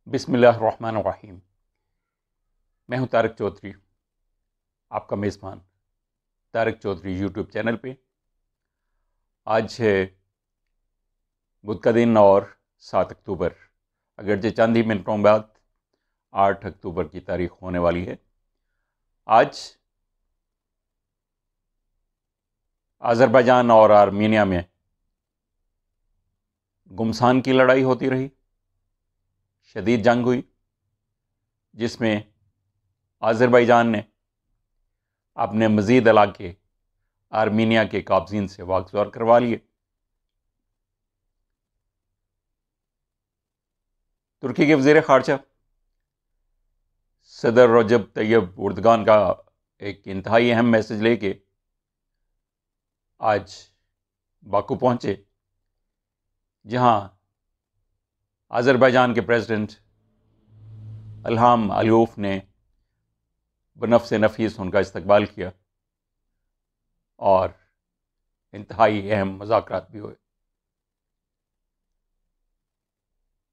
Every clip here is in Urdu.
بسم اللہ الرحمن الرحیم۔ میں ہوں طارق چودھری، آپ کا میزبان طارق چودھری یوٹیوب چینل پہ۔ آج ہے بدھ کا دن اور 7 اکتوبر، اگرچہ چند ہی منٹوں بعد 8 اکتوبر کی تاریخ ہونے والی ہے۔ آج آذربائیجان اور آرمینیا میں گمسان کی لڑائی ہوتی رہی، شدید جنگ ہوئی، جس میں آذربائیجان نے اپنے مزید علاقے آرمینیا کے قابضین سے واگزار کروا لیے۔ ترکی کے وزیر خارجہ صدر رجب طیب اردگان کا ایک انتہائی اہم میسج لے کے آج باکو پہنچے، جہاں آذربائیجان کے پریزیڈنٹ الہام علیوف نے بنفس نفیس ان کا استقبال کیا اور انتہائی اہم مذاکرات بھی ہوئے۔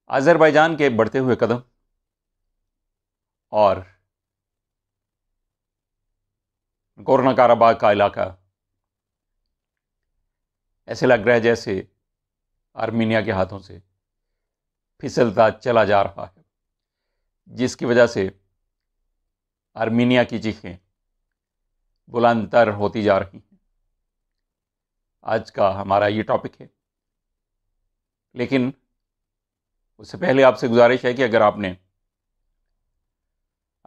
آذربائیجان کے بڑھتے ہوئے قدم اور نگورنو قرباخ کا علاقہ ایسے لگ رہا ہے جیسے آرمینیا کے ہاتھوں سے پھسلتا چلا جا رہا ہے، جس کی وجہ سے آرمینیا کی چیخیں بلند تر ہوتی جا رہی ہیں۔ آج کا ہمارا یہ ٹاپک ہے، لیکن اس سے پہلے آپ سے گزارش ہے کہ اگر آپ نے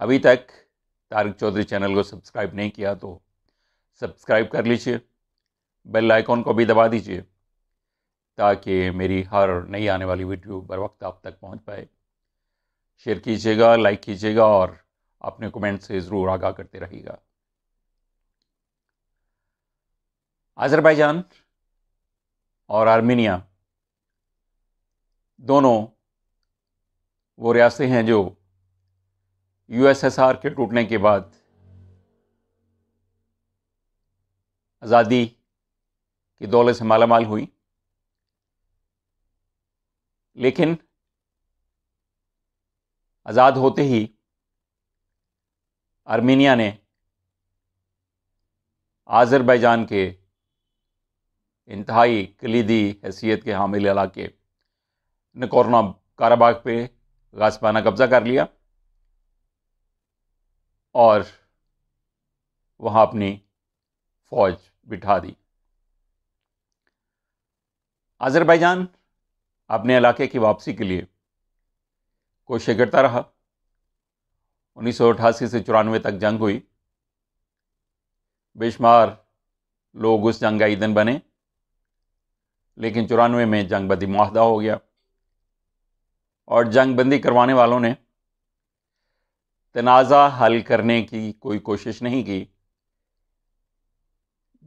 ابھی تک طارق چودھری چینل کو سبسکرائب نہیں کیا تو سبسکرائب کر لیجیے، بیل آئیکن کو بھی دبا دیجیے تاکہ میری ہر نئی آنے والی ویڈیو بر وقت آپ تک پہنچ پائے۔ شیئر کیجیے گا، لائک کیجیے گا اور اپنے کومنٹ سے ضرور آگاہ کرتے رہیے گا۔ آذربائیجان اور آرمینیا دونوں وہ ریاستیں ہیں جو USSR کے ٹوٹنے کے بعد آزادی کی دولت سے مالا مال ہوئی، لیکن آزاد ہوتے ہی آرمینیا نے آذربائیجان کے انتہائی کلیدی حیثیت کے حامل علاقے نگورنو قرباخ پہ غاصبانہ قبضہ کر لیا اور وہاں اپنی فوج بٹھا دی۔ آذربائیجان اپنے علاقے کی واپسی کے لیے کوششیں کرتا رہا۔ 1988 سے 94 تک جنگ ہوئی، بے شمار لوگ اس جنگ کا ایندھن بنے، لیکن 94 میں جنگ بندی معاہدہ ہو گیا اور جنگ بندی کروانے والوں نے تنازع حل کرنے کی کوئی کوشش نہیں کی،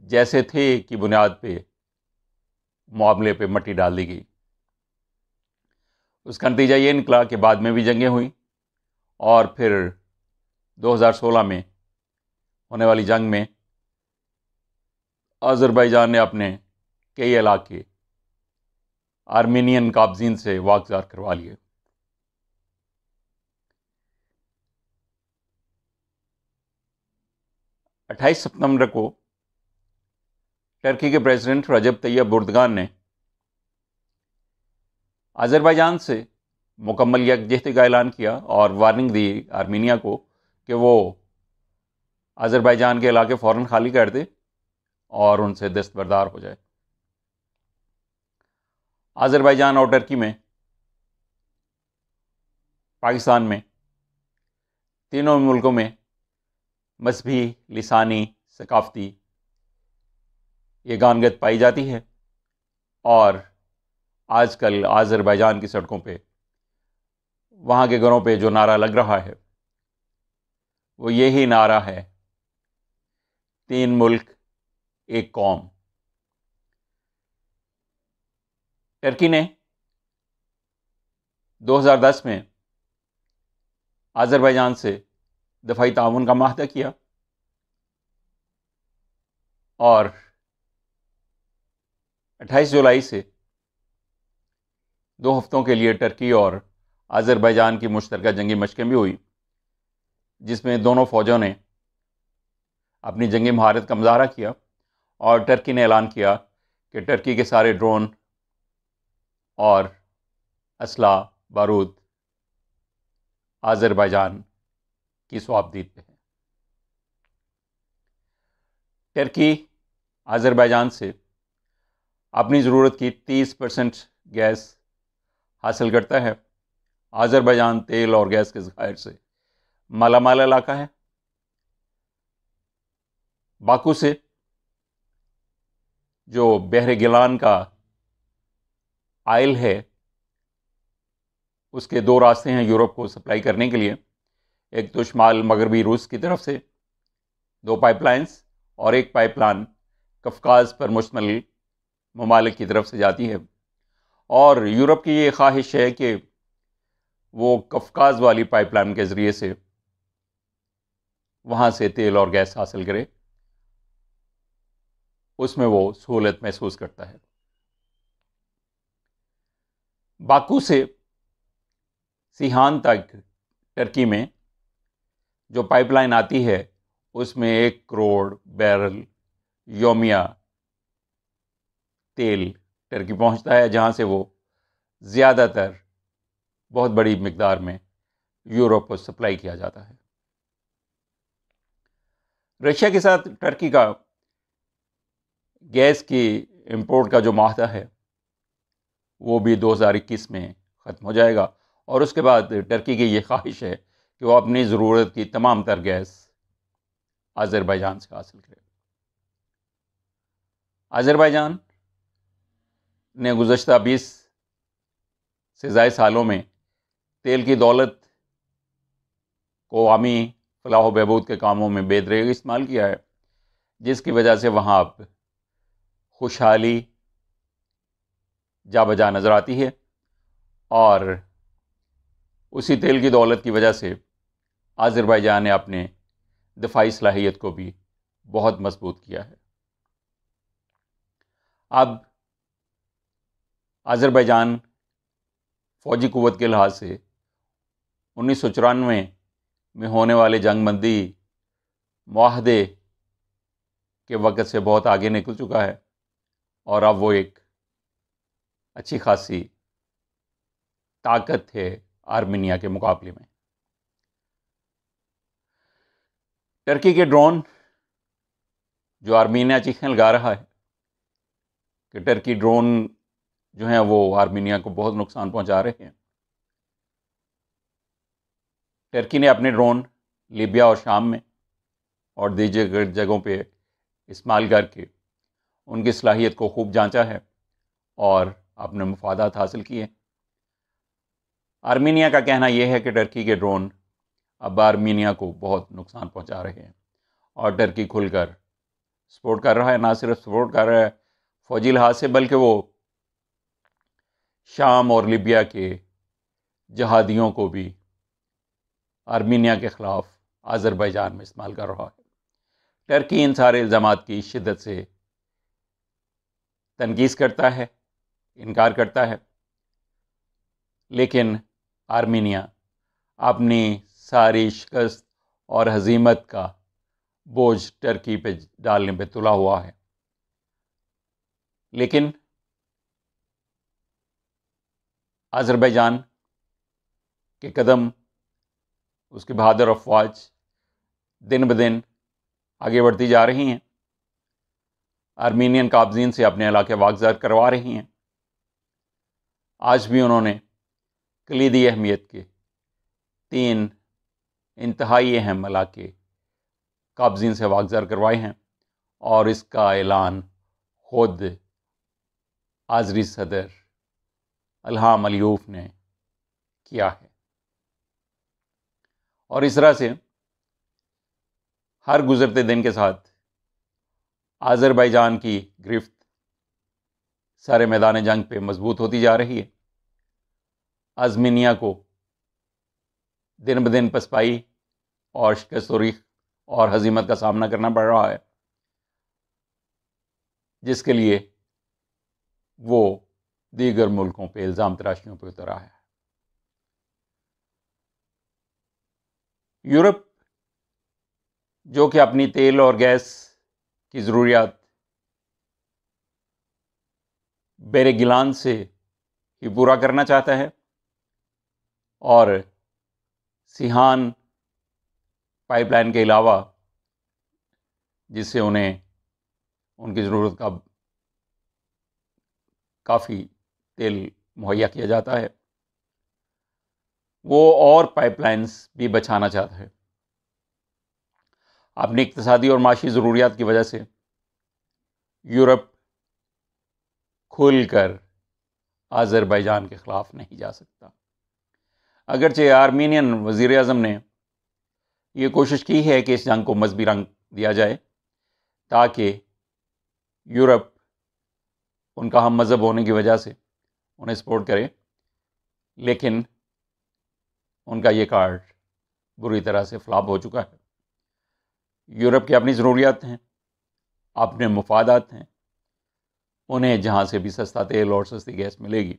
جیسے تھے کی بنیاد پہ معاملے پہ مٹی ڈال دی گئی۔ اس کا نتیجہ یہ نکلا کہ بعد میں بھی جنگیں ہوئیں اور پھر 2016 میں ہونے والی جنگ میں آذربائیجان نے اپنے کئی علاقے آرمینین قابضین سے واگزار کروا لیے۔ 28 ستمبر کو ٹرکی کے پریزیڈنٹ رجب طیب اردگان نے آذربائیجان سے مکمل یکجہتی کا اعلان کیا اور وارننگ دی آرمینیا کو کہ وہ آذربائیجان کے علاقے فوراً خالی کر دے اور ان سے دستبردار ہو جائے۔ آذربائیجان اور ٹرکی میں، پاکستان میں، تینوں ملکوں میں مذہبی، لسانی، ثقافتی یگانگت پائی جاتی ہے، اور آج کل آذربائیجان کی سڑکوں پہ، وہاں کے گھروں پہ جو نعرہ لگ رہا ہے وہ یہی نعرہ ہے، 3 ملک ایک قوم۔ ٹرکی نے 2010 میں آذربائیجان سے دفاعی تعاون کا معاہدہ کیا اور 28 جولائی سے 2 ہفتوں کے لیے ٹرکی اور آذربائیجان کی مشترکہ جنگی مشقیں بھی ہوئی، جس میں دونوں فوجوں نے اپنی جنگی مہارت کا مظاہرہ کیا، اور ٹرکی نے اعلان کیا کہ ٹرکی کے سارے ڈرون اور اسلحہ بارود آذربائیجان کی صوابدید پہ ہے۔ ٹرکی آذربائیجان سے اپنی ضرورت کی 30% گیس حاصل کرتا ہے۔ آذربائیجان تیل اور گیس کے ذخائر سے مالا مال علاقہ ہے۔ باکو سے جو بحر گیلان کا آئل ہے، اس کے دو راستے ہیں یورپ کو سپلائی کرنے کے لیے، ایک تو شمال مغربی روس کی طرف سے 2 پائپ لائنز، اور ایک پائپ لائن قفقاز پر مشتمل ممالک کی طرف سے جاتی ہے، اور یورپ کی یہ خواہش ہے کہ وہ قفقاز والی پائپ لائن کے ذریعے سے وہاں سے تیل اور گیس حاصل کرے، اس میں وہ سہولت محسوس کرتا ہے۔ باکو سے سیحان تک ٹرکی میں جو پائپ لائن آتی ہے، اس میں 1 کروڑ بیرل یومیہ تیل ٹرکی پہنچتا ہے، جہاں سے وہ زیادہ تر بہت بڑی مقدار میں یورپ کو سپلائی کیا جاتا ہے۔ رشیا کے ساتھ ٹرکی کا گیس کی امپورٹ کا جو معاہدہ ہے، وہ بھی 2021 میں ختم ہو جائے گا، اور اس کے بعد ٹرکی کی یہ خواہش ہے کہ وہ اپنی ضرورت کی تمام تر گیس آذربائیجان سے حاصل کرے۔ آذربائیجان نے گزشتہ 20 سے زائد سالوں میں تیل کی دولت کو عوامی فلاح و بہبود کے کاموں میں بے دریغ استعمال کیا ہے، جس کی وجہ سے وہاں اب خوشحالی جا بجا نظر آتی ہے، اور اسی تیل کی دولت کی وجہ سے آذربائیجان نے اپنے دفاعی صلاحیت کو بھی بہت مضبوط کیا ہے۔ اب آذربائیجان فوجی قوت کے لحاظ سے 1994 میں ہونے والے جنگ بندی معاہدے کے وقت سے بہت آگے نکل چکا ہے، اور اب وہ ایک اچھی خاصی طاقت ہے آرمینیا کے مقابلے میں۔ ٹرکی کے ڈرون جو آرمینیا چیخیں لگا رہا ہے کہ ٹرکی ڈرون جو ہیں وہ آرمینیا کو بہت نقصان پہنچا رہے ہیں، ٹرکی نے اپنے ڈرون لیبیا اور شام میں اور دیگر جگہوں پہ استعمال کر کے ان کی صلاحیت کو خوب جانچا ہے اور اپنے مفادات حاصل کیے۔ آرمینیا کا کہنا یہ ہے کہ ٹرکی کے ڈرون اب آرمینیا کو بہت نقصان پہنچا رہے ہیں، اور ٹرکی کھل کر سپورٹ کر رہا ہے، نہ صرف سپورٹ کر رہا ہے فوجی لحاظ سے، بلکہ وہ شام اور لیبیا کے جہادیوں کو بھی آرمینیا کے خلاف آذربائیجان میں استعمال کر رہا ہے۔ ٹرکی ان سارے الزامات کی شدت سے تنقید کرتا ہے، انکار کرتا ہے، لیکن آرمینیا اپنی ساری شکست اور ہزیمت کا بوجھ ٹرکی پہ ڈالنے پہ تلا ہوا ہے۔ لیکن آذربائیجان کے قدم، اس کی بہادر افواج دن بدن آگے بڑھتی جا رہی ہیں، آرمینین قابضین سے اپنے علاقے واگزار کروا رہی ہیں۔ آج بھی انہوں نے کلیدی اہمیت کے 3 انتہائی اہم علاقے قابضین سے واگزار کروائے ہیں، اور اس کا اعلان خود آذری صدر الہام علیوف نے کیا ہے۔ اور اس طرح سے ہر گزرتے دن کے ساتھ آذربائیجان کی گرفت سارے میدان جنگ پہ مضبوط ہوتی جا رہی ہے۔ آرمینیا کو دن بدن پسپائی اور شکست و ریخت اور ہزیمت کا سامنا کرنا پڑ رہا ہے، جس کے لیے وہ دیگر ملکوں پہ الزام تراشیوں پہ اترا ہے۔ یورپ جو کہ اپنی تیل اور گیس کی ضروریات بیر گیلان سے ہی پورا کرنا چاہتا ہے، اور سیہان پائپ لائن کے علاوہ جس سے انہیں ان کی ضرورت کا کافی تیل مہیا کیا جاتا ہے، وہ اور پائپ لائنز بھی بچھانا چاہتا ہے۔ اپنی اقتصادی اور معاشی ضروریات کی وجہ سے یورپ کھل کر آذربائیجان کے خلاف نہیں جا سکتا۔ اگرچہ آرمینین وزیر اعظم نے یہ کوشش کی ہے کہ اس جنگ کو مذہبی رنگ دیا جائے تاکہ یورپ ان کا ہم مذہب ہونے کی وجہ سے انہیں سپورٹ کرے، لیکن ان کا یہ کارڈ بری طرح سے فلاپ ہو چکا ہے۔ یورپ کی اپنی ضروریات ہیں، اپنے مفادات ہیں، انہیں جہاں سے بھی سستا تیل اور سستی گیس ملے گی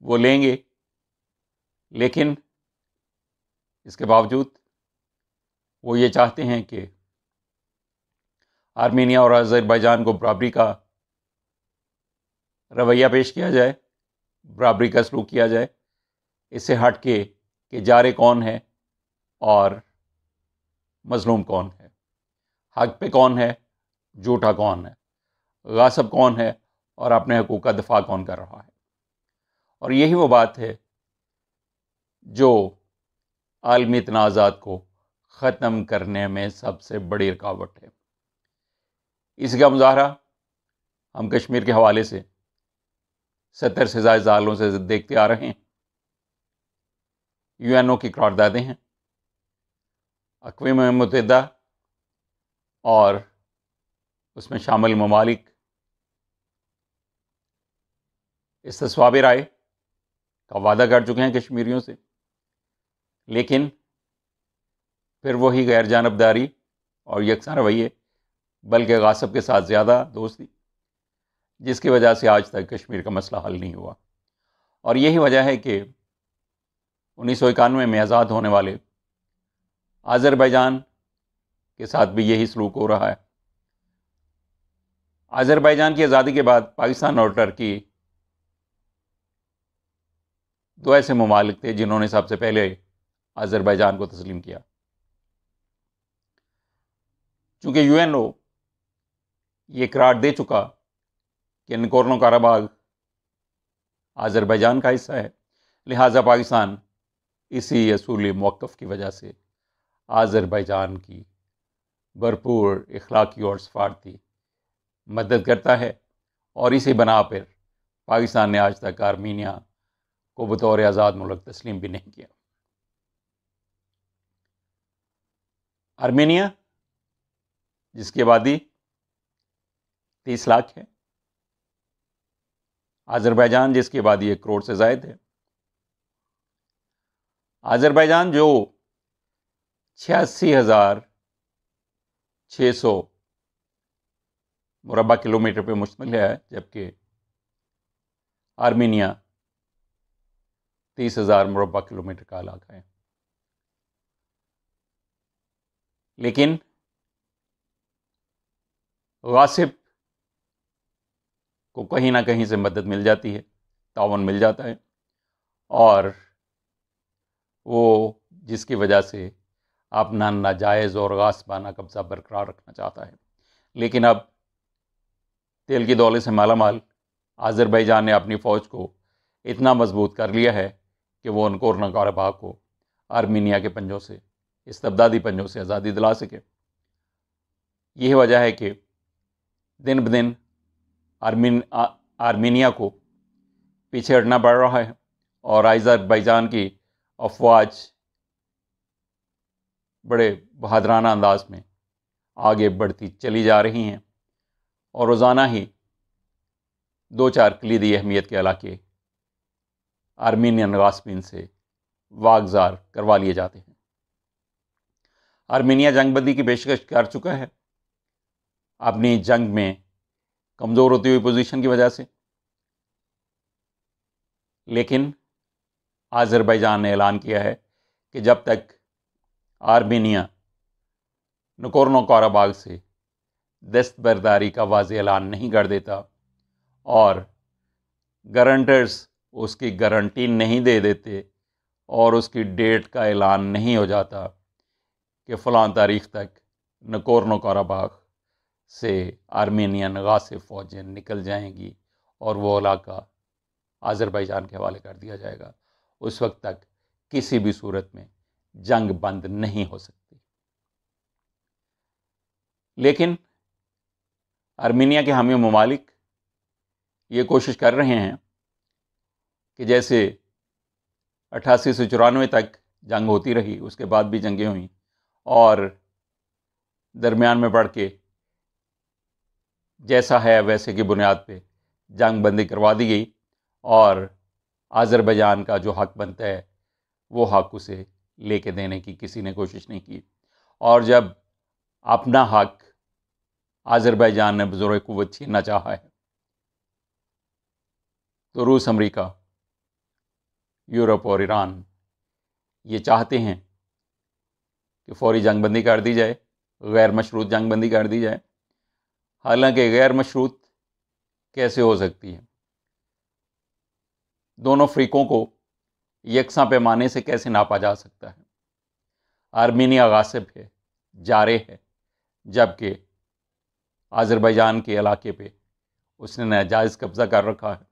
وہ لیں گے، لیکن اس کے باوجود وہ یہ چاہتے ہیں کہ آرمینیا اور آذربائیجان کو برابری کا رویہ پیش کیا جائے، برابری کا سلوک کیا جائے، اس سے ہٹ کے کہ جارے کون ہے اور مظلوم کون ہے، حق پہ کون ہے، جھوٹا کون ہے، غاصب کون ہے اور اپنے حقوق کا دفاع کون کر رہا ہے۔ اور یہی وہ بات ہے جو عالمی تنازعات کو ختم کرنے میں سب سے بڑی رکاوٹ ہے۔ اس کا مظاہرہ ہم کشمیر کے حوالے سے 70 سے زائد سالوں سے دیکھتے آ رہے ہیں۔ UN کی قراردادیں ہیں، اقوام متحدہ اور اس میں شامل ممالک استصواب رائے کا وعدہ کر چکے ہیں کشمیریوں سے، لیکن پھر وہی غیر جانبداری اور یکساں رویے، بلکہ غاصب کے ساتھ زیادہ دوستی، جس کی وجہ سے آج تک کشمیر کا مسئلہ حل نہیں ہوا۔ اور یہی وجہ ہے کہ 1991 میں آزاد ہونے والے آذربائیجان کے ساتھ بھی یہی سلوک ہو رہا ہے۔ آذربائیجان کی آزادی کے بعد پاکستان اور ترکی دو ایسے ممالک تھے جنہوں نے سب سے پہلے آذربائیجان کو تسلیم کیا۔ چونکہ UNO یہ قرار دے چکا کہ نگورنو قراباغ آذربائیجان کا حصہ ہے، لہٰذا پاکستان اسی اصولی موقف کی وجہ سے آذربائیجان کی بھرپور اخلاقی اور سفارتی مدد کرتا ہے، اور اسی بنا پر پاکستان نے آج تک آرمینیا کو بطور آزاد ملک تسلیم بھی نہیں کیا۔ آرمینیا جس کی آبادی 30 لاکھ ہے، آذربائیجان جس کی آبادی 1 کروڑ سے زائد ہے۔ آذربائیجان جو 86,600 مربع کلومیٹر پہ مشتمل ہے، جبکہ آرمینیا 30,000 مربع کلومیٹر کا علاقہ ہے۔ لیکن غاصب کو کہیں نہ کہیں سے مدد مل جاتی ہے، تعاون مل جاتا ہے، اور وہ جس کی وجہ سے اپنا ناجائز اور غاصبانہ قبضہ برقرار رکھنا چاہتا ہے۔ لیکن اب تیل کی دولت سے مالا مال آذربائیجان نے اپنی فوج کو اتنا مضبوط کر لیا ہے کہ وہ نگورنو قراباغ کو آرمینیا کے پنجوں سے، استبدادی پنجوں سے آزادی دلا سکے۔ یہی وجہ ہے کہ دن بدن آرمینیا کو پیچھے ہٹنا پڑ رہا ہے، اور آذربائیجان کی افواج بڑے بہادرانہ انداز میں آگے بڑھتی چلی جا رہی ہیں، اور روزانہ ہی 2-4 کلیدی اہمیت کے علاقے آرمینین غاصبین سے واگزار کروا لیے جاتے ہیں۔ آرمینیا جنگ بندی کی پیشکش کر چکا ہے اپنی جنگ میں کمزور ہوتی ہوئی پوزیشن کی وجہ سے، لیکن آذربائیجان نے اعلان کیا ہے کہ جب تک آرمینیا نکورنو کاراباغ سے دستبرداری کا واضح اعلان نہیں کر دیتا اور گارنٹرز اس کی گارنٹی نہیں دے دیتے اور اس کی ڈیٹ کا اعلان نہیں ہو جاتا کہ فلاں تاریخ تک نکورنو کاراباغ سے آرمینین غاصب فوجیں نکل جائیں گی اور وہ علاقہ آذربائیجان کے حوالے کر دیا جائے گا، اس وقت تک کسی بھی صورت میں جنگ بند نہیں ہو سکتی۔ لیکن آرمینیا کے حامی ممالک یہ کوشش کر رہے ہیں کہ جیسے 88 سے 94 تک جنگ ہوتی رہی، اس کے بعد بھی جنگیں ہوئیں اور درمیان میں پڑھ کے جیسا ہے ویسے کی بنیاد پہ جنگ بندی کروا دی گئی اور آذربائیجان کا جو حق بنتا ہے وہ حق اسے لے کے دینے کی کسی نے کوشش نہیں کی، اور جب اپنا حق آذربائیجان نے بزرگ قوت چھیننا چاہا ہے تو روس، امریکہ، یورپ اور ایران یہ چاہتے ہیں کہ فوری جنگ بندی کر دی جائے، غیر مشروط جنگ بندی کر دی جائے۔ حالانکہ غیر مشروط کیسے ہو سکتی ہے؟ دونوں فریقوں کو یکساں پیمانے سے کیسے ناپا جا سکتا ہے؟ آرمینیا غاصب ہے، جارح ہے، جبکہ آذربائیجان کے علاقے پہ اس نے ناجائز قبضہ کر رکھا ہے۔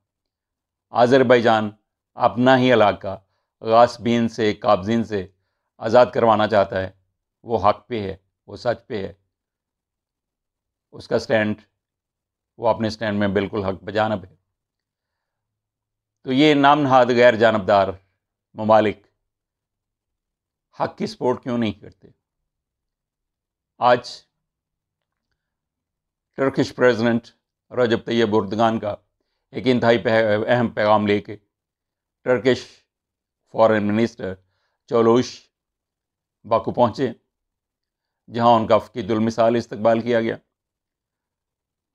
آذربائیجان اپنا ہی علاقہ غاصبین سے، قابضین سے آزاد کروانا چاہتا ہے، وہ حق پہ ہے، وہ سچ پہ ہے، اس کا سٹینڈ، وہ اپنے سٹینڈ میں بالکل حق بجانب ہے۔ تو یہ نام نہاد غیر جانبدار ممالک حق کی سپورٹ کیوں نہیں کرتے؟ آج ٹرکش پریزیڈنٹ رجب طیب اردگان کا ایک انتہائی اہم پیغام لے کے ٹرکش فارن منسٹر چولوش باکو پہنچے، جہاں ان کا فقید المثال استقبال کیا گیا۔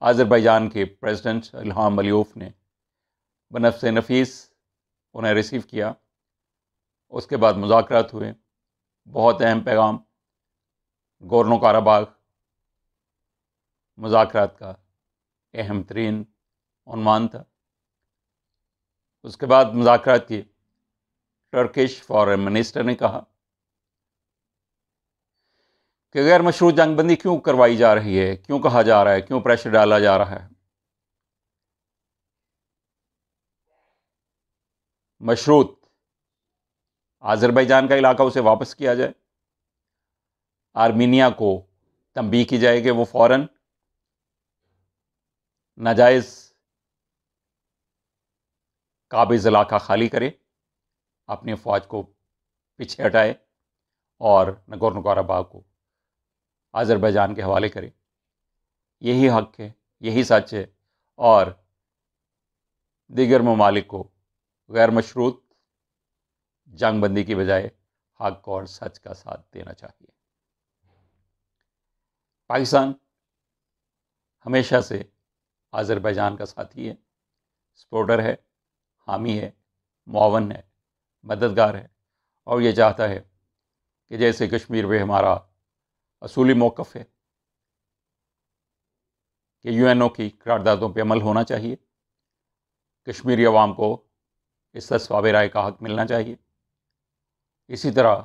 آذربائیجان کے پریزیڈنٹ الہام علیوف نے بنفس نفیس انہیں ریسیو کیا، اس کے بعد مذاکرات ہوئے۔ بہت اہم پیغام، گورنو کاراباغ مذاکرات کا اہم ترین عنوان تھا۔ اس کے بعد مذاکرات کی ٹرکش فارن منسٹر نے کہا کہ غیر مشروط جنگ بندی کیوں کروائی جا رہی ہے، کیوں کہا جا رہا ہے، کیوں پریشر ڈالا جا رہا ہے؟ مشروط آذربائیجان کا علاقہ اسے واپس کیا جائے، آرمینیا کو تنبیہ کی جائے کہ وہ فوراً ناجائز قابض علاقہ خالی کرے، اپنی افواج کو پیچھے ہٹائے اور نگورنو کاراباغ کو آذربائیجان کے حوالے کرے۔ یہی حق ہے، یہی سچ ہے، اور دیگر ممالک کو غیر مشروط جنگ بندی کی بجائے حق اور سچ کا ساتھ دینا چاہیے۔ پاکستان ہمیشہ سے آذربائیجان کا ساتھی ہے، سپورٹر ہے، حامی ہے، معاون ہے، مددگار ہے، اور یہ چاہتا ہے کہ جیسے کشمیر پہ ہمارا اصولی موقف ہے کہ یو این او کی قراردادوں پہ عمل ہونا چاہیے، کشمیری عوام کو استصواب رائے کا حق ملنا چاہیے، اسی طرح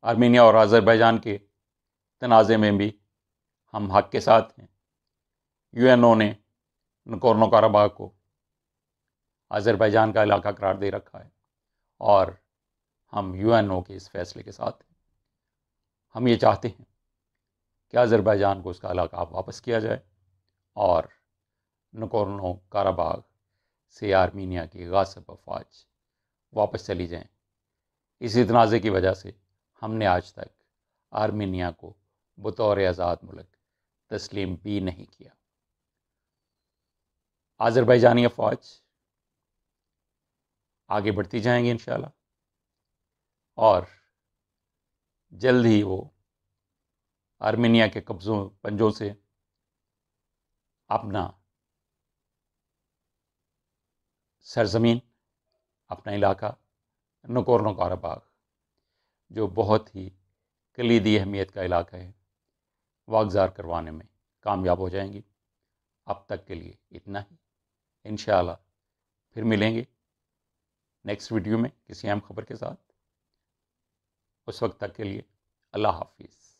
آرمینیا اور آذربائیجان کے تنازع میں بھی ہم حق کے ساتھ ہیں۔ یو این او نے نکورنو کاراباغ کو آذربائیجان کا علاقہ قرار دے رکھا ہے اور ہم یو این او کے اس فیصلے کے ساتھ ہیں۔ ہم یہ چاہتے ہیں کہ آذربائیجان کو اس کا علاقہ واپس کیا جائے اور نکورنو کاراباغ سے آرمینیا کی غاصب افواج واپس چلی جائیں۔ اسی تنازع کی وجہ سے ہم نے آج تک آرمینیا کو بطور آزاد ملک تسلیم بھی نہیں کیا۔ آذربائیجانی افواج آگے بڑھتی جائیں گی انشاءاللہ، اور جلد ہی وہ آرمینیا کے پنجوں سے اپنا سرزمین، اپنا علاقہ نکورنو کاراباغ جو بہت ہی کلیدی اہمیت کا علاقہ ہے، واگزار کروانے میں کامیاب ہو جائیں گی۔ اب تک کے لیے اتنا ہی، انشاءاللہ پھر ملیں گے نیکسٹ ویڈیو میں کسی اہم خبر کے ساتھ۔ اس وقت تک کے لیے اللہ حافظ۔